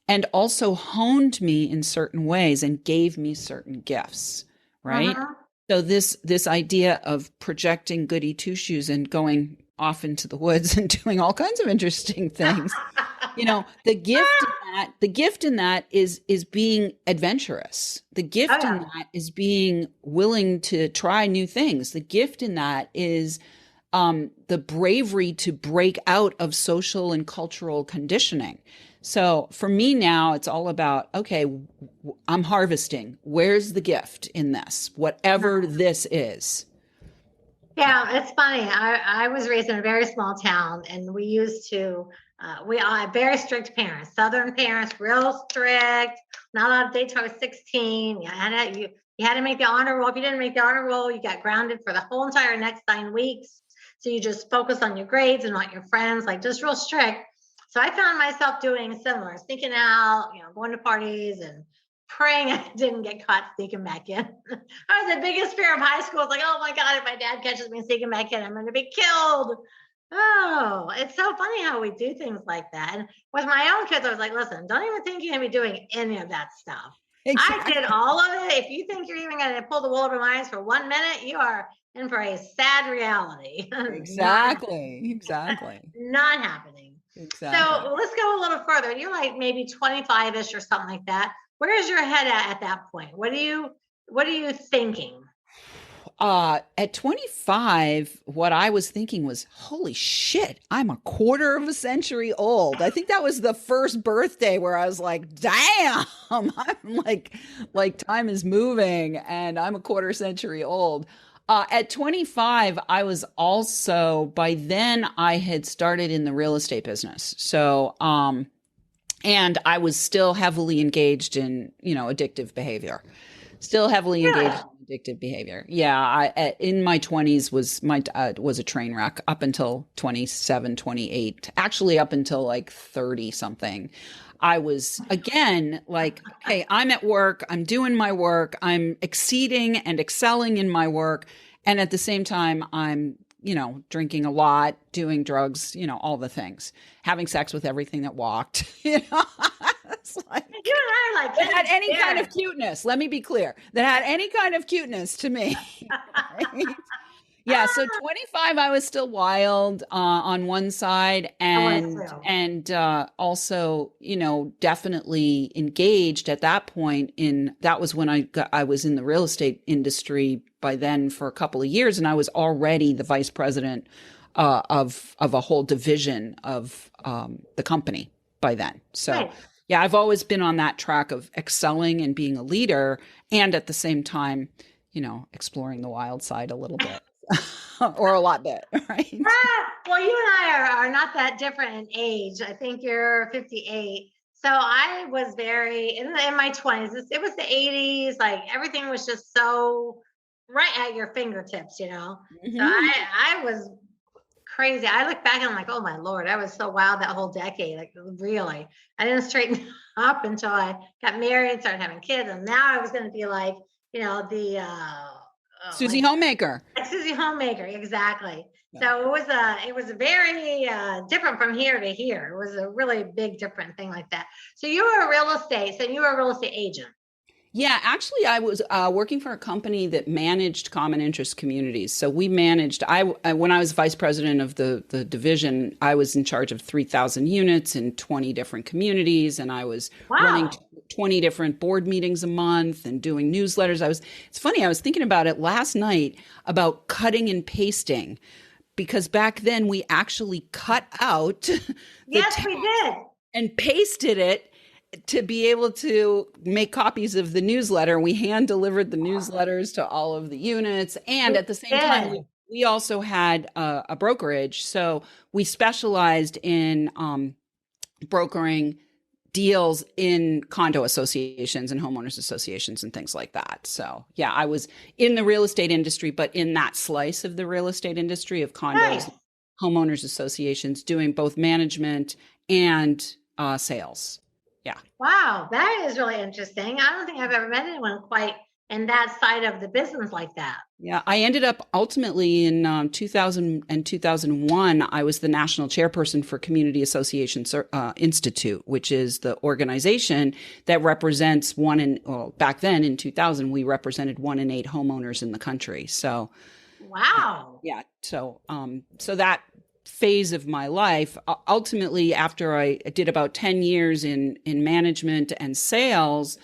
and also honed me in certain ways and gave me certain gifts, right? So this idea of projecting goody two-shoes and going off into the woods and doing all kinds of interesting things. The gift in that is being adventurous. The gift in that is being willing to try new things. The gift in that is the bravery to break out of social and cultural conditioning. So for me now, it's all about, okay, I'm harvesting. Where's the gift in this? Whatever this is. Yeah, it's funny. I was raised in a very small town, and we used to, we all had very strict parents, Southern parents, real strict, not allowed to date till I was 16. You had to make the honor roll. If you didn't make the honor roll, you got grounded for the whole entire next 9 weeks. So you just focus on your grades and not your friends, like just real strict. So I found myself doing similar, sneaking out, going to parties and praying I didn't get caught sneaking back in. I was the biggest fear of high school. It's like, oh my God, if my dad catches me sneaking back in, I'm going to be killed. Oh, it's so funny how we do things like that. And with my own kids, I was like, listen, don't even think you're going to be doing any of that stuff. Exactly. I did all of it. If you think you're even going to pull the wool over my eyes for 1 minute, you are in for a sad reality. Exactly. Not happening. Exactly. So let's go a little further. You're like maybe 25-ish or something like that. Where is your head at that point? What are you thinking? At 25, what I was thinking was, holy shit, I'm a quarter of a century old. I think that was the first birthday where I was like, damn, I'm like time is moving and I'm a quarter century old. At 25, I was also, by then I had started in the real estate business. So, and I was still heavily engaged in, addictive behavior. Yeah. In my 20s was a train wreck up until 27, 28, actually up until like 30 something. I was, again, like, hey, I'm at work, I'm doing my work, I'm exceeding and excelling in my work. And at the same time, I'm, drinking a lot, doing drugs, all the things, having sex with everything that walked, It's like, you and I are like, that had any kind of cuteness. Let me be clear. That had any kind of cuteness to me. Right? Yeah, so 25, I was still wild on one side, and also, definitely engaged at that point that was when I was in the real estate industry by then for a couple of years, and I was already the vice president of a whole division of the company by then. So. Right. Yeah, I've always been on that track of excelling and being a leader, and at the same time, exploring the wild side a little bit. Or a lot bit, right? Well, you and I are not that different in age. I think you're 58. So I was very in my 20s. It was the 80s. Like everything was just so right at your fingertips, you know. So Mhm. I was crazy. I look back and I'm like, oh my Lord, I was so wild that whole decade. Like really. I didn't straighten up until I got married and started having kids. And now I was gonna be like, the Susie Homemaker. like Susie Homemaker, exactly. Yeah. So it was very different from here to here. It was a really big different thing like that. So you were a real estate, so you were a real estate agent. Yeah, actually, I was working for a company that managed common interest communities. So we managed. When I was vice president of the division, I was in charge of 3,000 units in 20 different communities, and I was running Wow. 20 different board meetings a month and doing newsletters. It's funny. I was thinking about it last night about cutting and pasting, because back then we actually cut out the Yes, we text did. and pasted it to be able to make copies of the newsletter. We hand delivered the newsletters to all of the units. And We at the same time, did. we also had a brokerage. So we specialized in brokering deals in condo associations and homeowners associations and things like that. So yeah, I was in the real estate industry, but in that slice of the real estate industry of Nice. condos, homeowners associations, doing both management and sales. Yeah. Wow, that is really interesting. I don't think I've ever met anyone quite in that side of the business like that. Yeah, I ended up ultimately in 2000 and 2001. I was the national chairperson for Community Association Institute, which is the organization that represents back then in 2000, we represented 1 in 8 homeowners in the country. So, Wow. yeah, so that phase of my life, ultimately, after I did about 10 years in management and sales,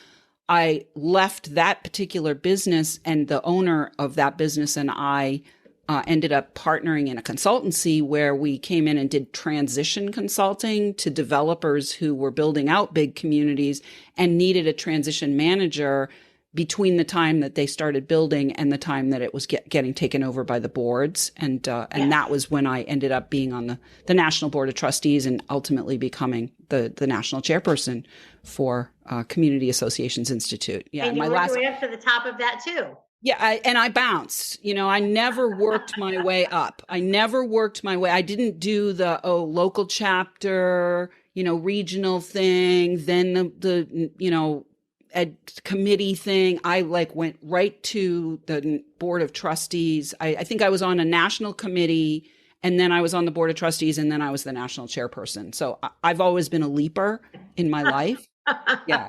I left that particular business, and the owner of that business and I ended up partnering in a consultancy where we came in and did transition consulting to developers who were building out big communities and needed a transition manager between the time that they started building and the time that it was getting taken over by the boards. And Yes. that was when I ended up being on the National Board of Trustees and ultimately becoming the national chairperson for Community Associations Institute. Yeah. And you worked your way up to the top of that too. Yeah, I bounced. I never worked my way up. I never worked my way. I didn't do the local chapter, regional thing, then the ed committee thing. I went right to the board of trustees. I think I was on a national committee, and then I was on the board of trustees, and then I was the national chairperson. So I've always been a leaper in my life. Yeah.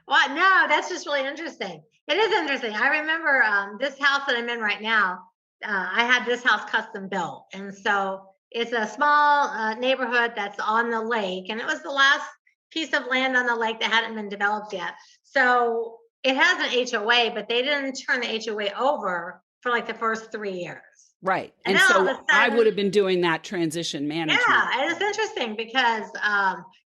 Well, no, that's just really interesting. It is interesting. I remember this house that I'm in right now. I had this house custom built, and so it's a small neighborhood that's on the lake, and it was the last piece of land on the lake that hadn't been developed yet. So it has an HOA, but they didn't turn the HOA over for like the first 3 years. Right. And And then all of so a I sudden, would have been doing that transition management. yeah, and it's interesting because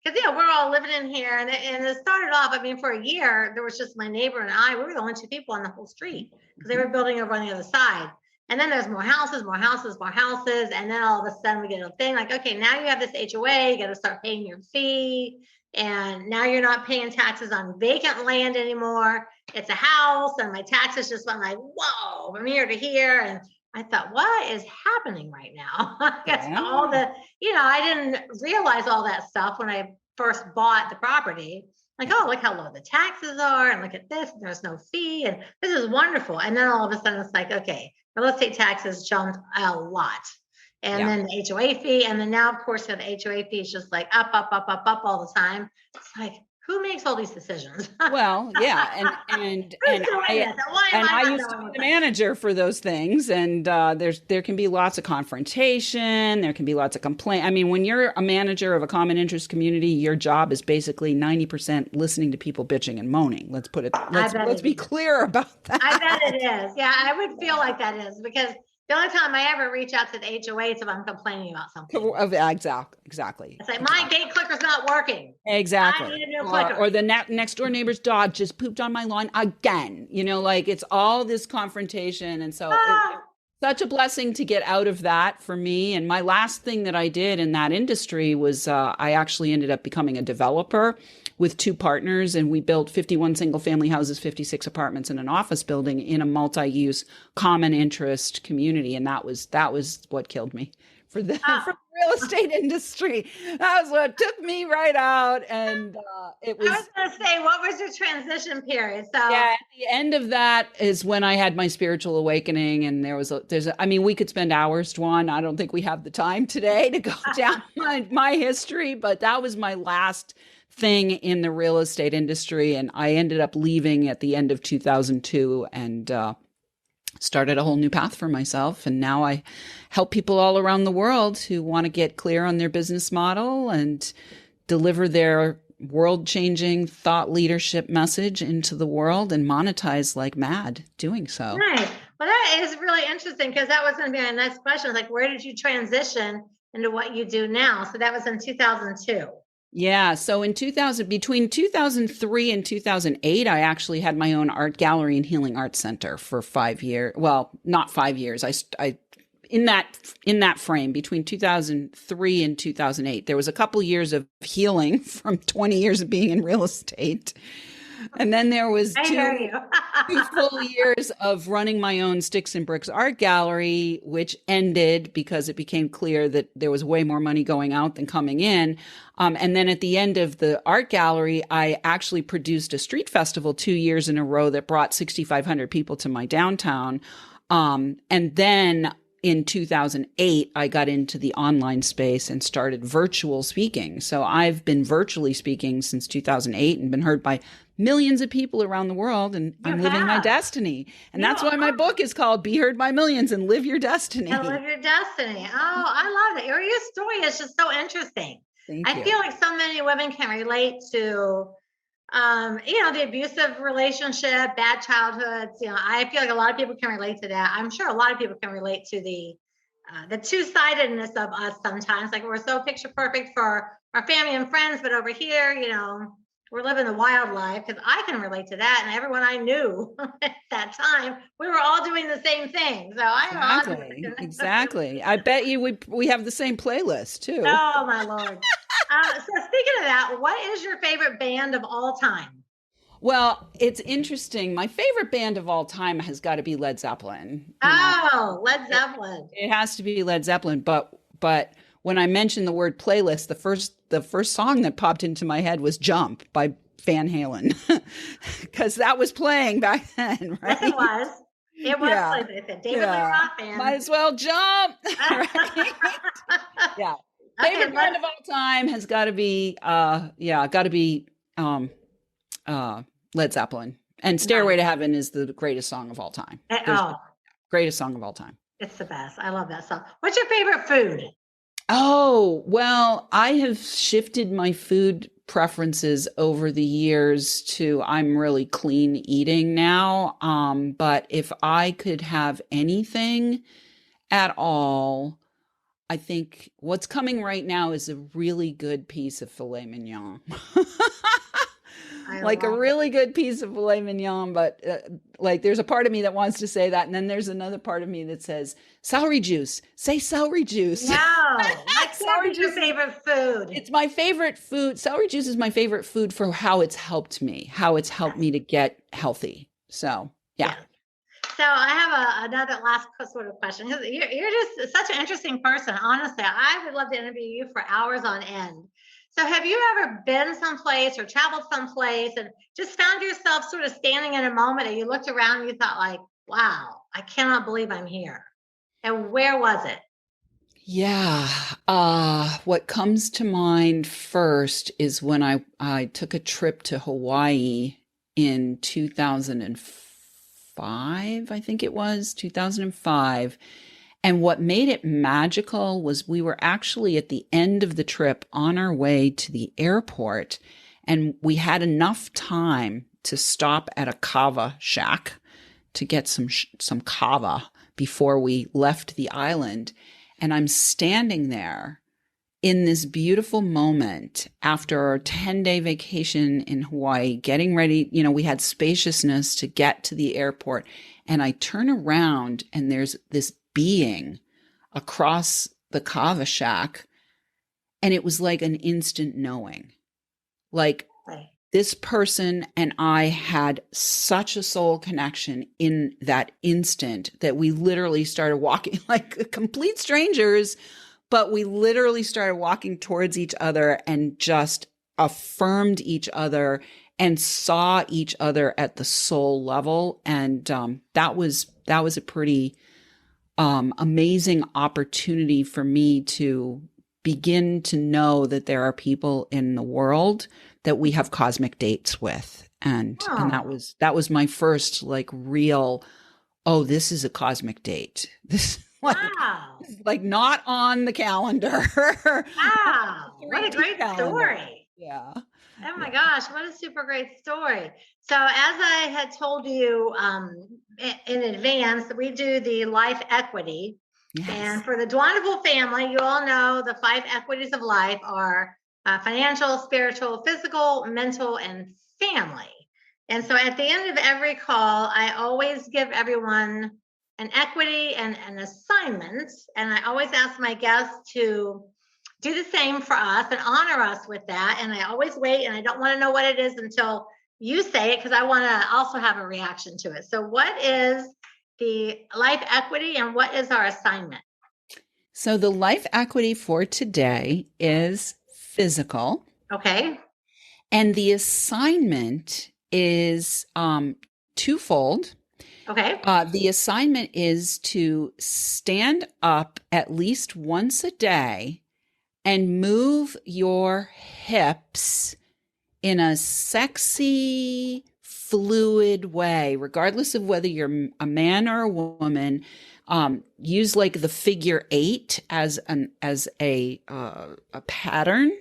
we're all living in here, and it started off. I mean, for a year, there was just my neighbor and I. We were the only 2 people on the whole street because they were building over on the other side. And then there's more houses, more houses, more houses, and then all of a sudden we get a thing like, okay, now you have this HOA, you got to start paying your fee, and now you're not paying taxes on vacant land anymore. It's a house, and my taxes just went like, whoa, from here to here, and I thought, what is happening right now? I guess Yeah. all the, I didn't realize all that stuff when I first bought the property. Like, oh, look how low the taxes are, and look at this, and there's no fee, and this is wonderful. And then all of a sudden it's like, okay, real estate taxes jumped a lot. And Yeah. then the HOA fee, and then now, of course, the HOA fee is just like up, up, up, up, up all the time. It's like, who makes all these decisions? Well, yeah, and Who's doing this? Why am I not used to knowing be what's the manager for those things, and there can be lots of confrontation. There can be lots of complaint. I mean, when you're a manager of a common interest community, your job is basically 90% listening to people bitching and moaning. Let's be clear about that. I bet it is. Yeah, I would feel like that is because the only time I ever reach out to the HOA is if I'm complaining about something. Exactly. It's like my gate clicker's not working. Exactly. I need a new clicker. Or the next door neighbor's dog just pooped on my lawn again. It's all this confrontation. And so such a blessing to get out of that for me. And my last thing that I did in that industry was I actually ended up becoming a developer with two partners, and we built 51 single family houses, 56 apartments, and an office building in a multi-use common interest community. And that was what killed me for the Oh, for the real estate industry. That was what took me right out. And it I was was going to say, what was your transition period? So, yeah, at the end of that is when I had my spiritual awakening, and I mean, we could spend hours, Dwan. I don't think we have the time today to go down my history, but that was my last thing in the real estate industry, and I ended up leaving at the end of 2002 and started a whole new path for myself. And now I help people all around the world who want to get clear on their business model and deliver their world-changing thought leadership message into the world and monetize like mad doing so. nice. Well, that is really interesting because that was going to be my next question. Like, where did you transition into what you do now? So that was in 2002. Yeah, so between 2003 and 2008, I actually had my own art gallery and healing arts center for 5 years. Well, not 5 years. I in that frame between 2003 and 2008, there was a couple years of healing from 20 years of being in real estate. And then there was I hear you. two full years of running my own Sticks and Bricks art gallery, which ended because it became clear that there was way more money going out than coming in. And then at the end of the art gallery, I actually produced a street festival 2 years in a row that brought 6,500 people to my downtown. And then in 2008, I got into the online space and started virtual speaking. So I've been virtually speaking since 2008 and been heard by millions of people around the world, and I'm living my destiny. And that's why my book is called Be Heard by Millions and Live Your Destiny. And live your destiny. Oh, I love it. Your story is just so interesting. Thank you. I feel like so many women can relate to, the abusive relationship, bad childhoods. I feel like a lot of people can relate to that. I'm sure a lot of people can relate to the two-sidedness of us sometimes. Like, we're so picture perfect for our family and friends, but over here, we're living the wild life, because I can relate to that. And everyone I knew at that time, we were all doing the same thing. So Exactly. I bet you we have the same playlist too. Oh my Lord. So speaking of that, what is your favorite band of all time? Well, it's interesting. My favorite band of all time has got to be Led Zeppelin. Led Zeppelin. It has to be Led Zeppelin, but when I mentioned the word playlist, the first song that popped into my head was Jump by Van Halen, because that was playing back then, right? It was. Like David Lee Roth band. Might as well jump. Right? Yeah. Favorite band of all time has got to be Led Zeppelin. And Stairway to Heaven is the greatest song of all time. Greatest song of all time. It's the best. I love that song. What's your favorite food? Oh, well, I have shifted my food preferences over the years to I'm really clean eating now. But if I could have anything at all, I think what's coming right now is a really good piece of filet mignon. Like a really good piece of filet mignon, but like there's a part of me that wants to say that, and then there's another part of me that says celery juice. Say celery juice. No, like celery juice. Your favorite food? It's my favorite food. Celery juice is my favorite food for how it's helped me to get healthy. So yeah. So I have another last sort of question, because you're just such an interesting person. Honestly, I would love to interview you for hours on end. So have you ever been someplace or traveled someplace and just found yourself sort of standing in a moment and you looked around and you thought like, wow, I cannot believe I'm here? And where was it? Yeah. What comes to mind first is when I took a trip to Hawaii in 2005, I think it was 2005. And what made it magical was we were actually at the end of the trip on our way to the airport, and we had enough time to stop at a kava shack to get some kava before we left the island. And I'm standing there in this beautiful moment after our 10-day vacation in Hawaii, getting ready. We had spaciousness to get to the airport. And I turn around and there's this being across the kava shack. And it was like an instant knowing. Like this person and I had such a soul connection in that instant that we literally started walking like complete strangers, but we literally started walking towards each other and just affirmed each other and saw each other at the soul level. And that was a pretty amazing opportunity for me to begin to know that there are people in the world that we have cosmic dates with. And that was my first like real, oh, this is a cosmic date. This like not on the calendar. Wow. What a great story. Yeah. Oh my gosh, what a super great story. So as I had told you in advance, we do the life equity. Yes. And for the Dwanderful family, you all know the 5 equities of life are financial, spiritual, physical, mental, and family. And so at the end of every call, I always give everyone an equity and an assignment. And I always ask my guests to do the same for us and honor us with that. And I always wait, and I don't want to know what it is until you say it, because I want to also have a reaction to it. So what is the life equity and what is our assignment? So the life equity for today is physical. Okay. And the assignment is twofold. Okay. The assignment is to stand up at least once a day and move your hips in a sexy, fluid way, regardless of whether you're a man or a woman. Use like the figure 8 as a pattern.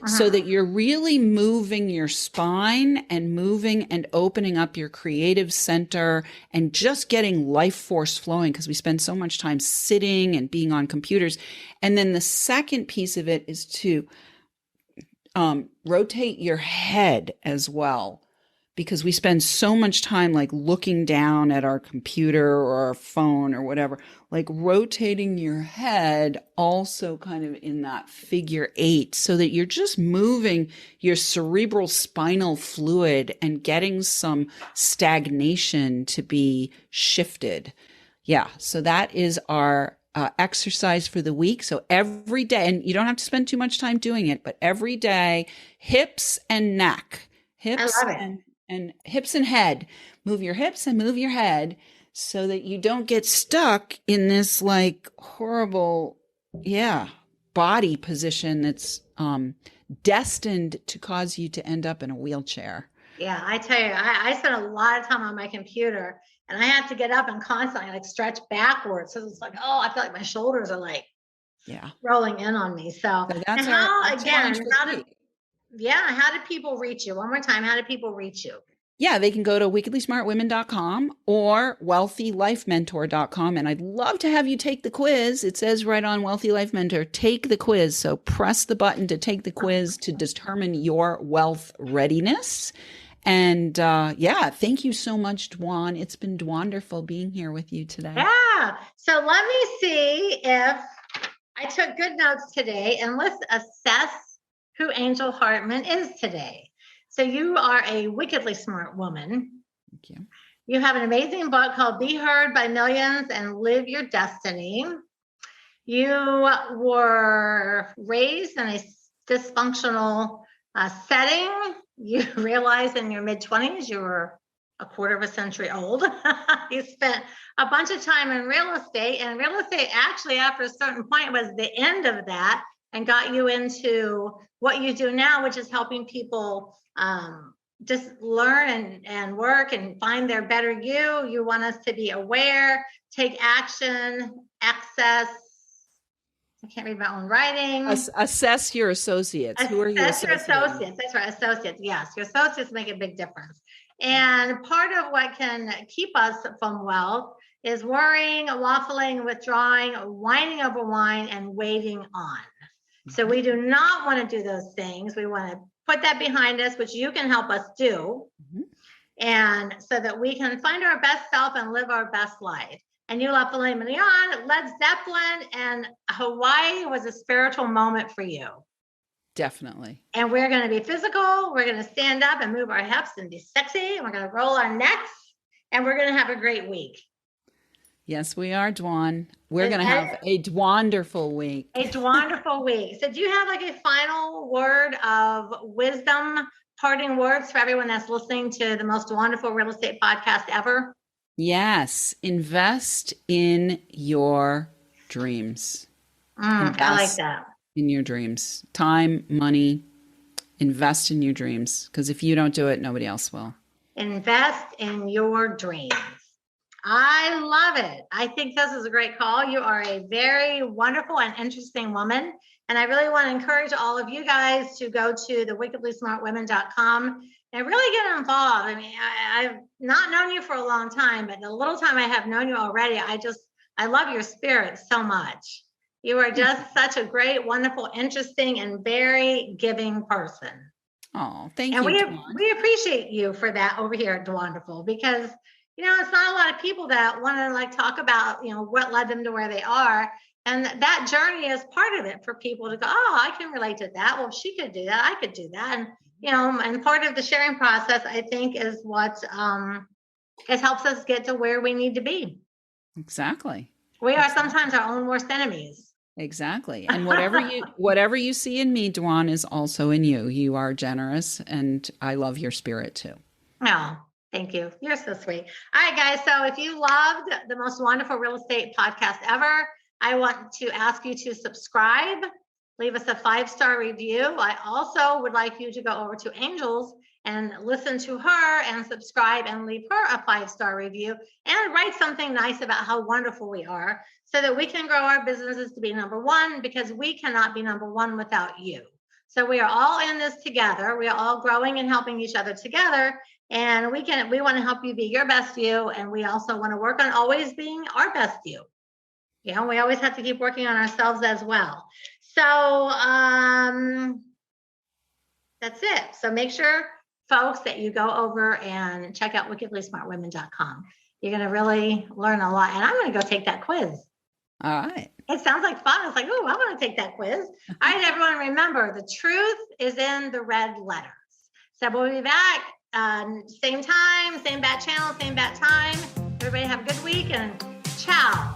So that you're really moving your spine and moving and opening up your creative center and just getting life force flowing, because we spend so much time sitting and being on computers. And then the second piece of it is to rotate your head as well, because we spend so much time like looking down at our computer or our phone or whatever, like rotating your head also kind of in that figure 8, so that you're just moving your cerebral spinal fluid and getting some stagnation to be shifted. Yeah. So that is our exercise for the week. So every day, and you don't have to spend too much time doing it, but every day, hips and neck, hips and hips and head. Move your hips and move your head so that you don't get stuck in this like horrible, body position that's destined to cause you to end up in a wheelchair. Yeah, I tell you, I spent a lot of time on my computer, and I have to get up and constantly like stretch backwards. So it's like, oh, I feel like my shoulders are like rolling in on me. So that's how do people reach you? One more time, how do people reach you? Yeah, they can go to wickedlysmartwomen.com or wealthylifementor.com. And I'd love to have you take the quiz. It says right on Wealthy Life Mentor, take the quiz. So press the button to take the quiz to determine your wealth readiness. And thank you so much, Dwan. It's been wonderful being here with you today. Yeah. So let me see if I took good notes today, and let's assess who Anjel Hartwell is today. So you are a wickedly smart woman. Thank you. You have an amazing book called Be Heard by Millions and Live Your Destiny. You were raised in a dysfunctional setting. You realized in your mid-20s you were a quarter of a century old. You spent a bunch of time in real estate, and real estate actually after a certain point was the end of that and got you into what you do now, which is helping people just learn and work and find their better you. You want us to be aware, take action, access. I can't read my own writing. Assess your associates. Who are you assessing? Assess your associates. That's right. Associates. Yes. Your associates make a big difference. And part of what can keep us from wealth is worrying, waffling, withdrawing, whining over wine, and waiting on. So we do not want to do those things. We want to put that behind us, which you can help us do. And so that we can find our best self and live our best life. and you love filet mignon, Led Zeppelin, and Hawaii was a spiritual moment for you. Definitely. And we're going to be physical. We're going to stand up and move our hips and be sexy. And we're going to roll our necks. And we're going to have a great week. Yes, we are, Dwan. We're going to have a Dwanderful week. A Dwanderful week. So do you have like a final word of wisdom, parting words for everyone that's listening to the most wonderful real estate podcast ever? Yes. Invest in your dreams. I like that. In your dreams. Time, money, invest in your dreams. Because if you don't do it, nobody else will. Invest in your dreams. I love it. I think this is a great call. You are a very wonderful and interesting woman. And I really want to encourage all of you guys to go to the wickedlysmartwomen.com and really get involved. I mean, I've not known you for a long time, but the little time I have known you already, I love your spirit so much. You are just such a great, wonderful, interesting, and very giving person. Oh, thank you. And we appreciate you for that over here at Dwanderful, because it's not a lot of people that want to like talk about, what led them to where they are. And that journey is part of it for people to go, oh, I can relate to that. Well, if she could do that, I could do that. And, and part of the sharing process, I think, is what it helps us get to where we need to be. Exactly. We are sometimes our own worst enemies. Exactly. And whatever you see in me, Dwan, is also in you. You are generous, and I love your spirit too. Oh, thank you. You're so sweet. All right, guys. So if you loved the most wonderful real estate podcast ever, I want to ask you to subscribe, leave us a 5-star review. I also would like you to go over to Angel's and listen to her and subscribe and leave her a 5-star review and write something nice about how wonderful we are so that we can grow our businesses to be number one, because we cannot be number one without you. So we are all in this together. We are all growing and helping each other together. And we want to help you be your best you. And we also want to work on always being our best you. We always have to keep working on ourselves as well. So that's it. So make sure, folks, that you go over and check out wickedlysmartwomen.com. You're going to really learn a lot. And I'm going to go take that quiz. All right. It sounds like fun. It's like, oh, I want to take that quiz. All right, everyone, remember, the truth is in the red letters. So we'll be back same time, same bat channel, same bat time. Everybody have a good week, and ciao.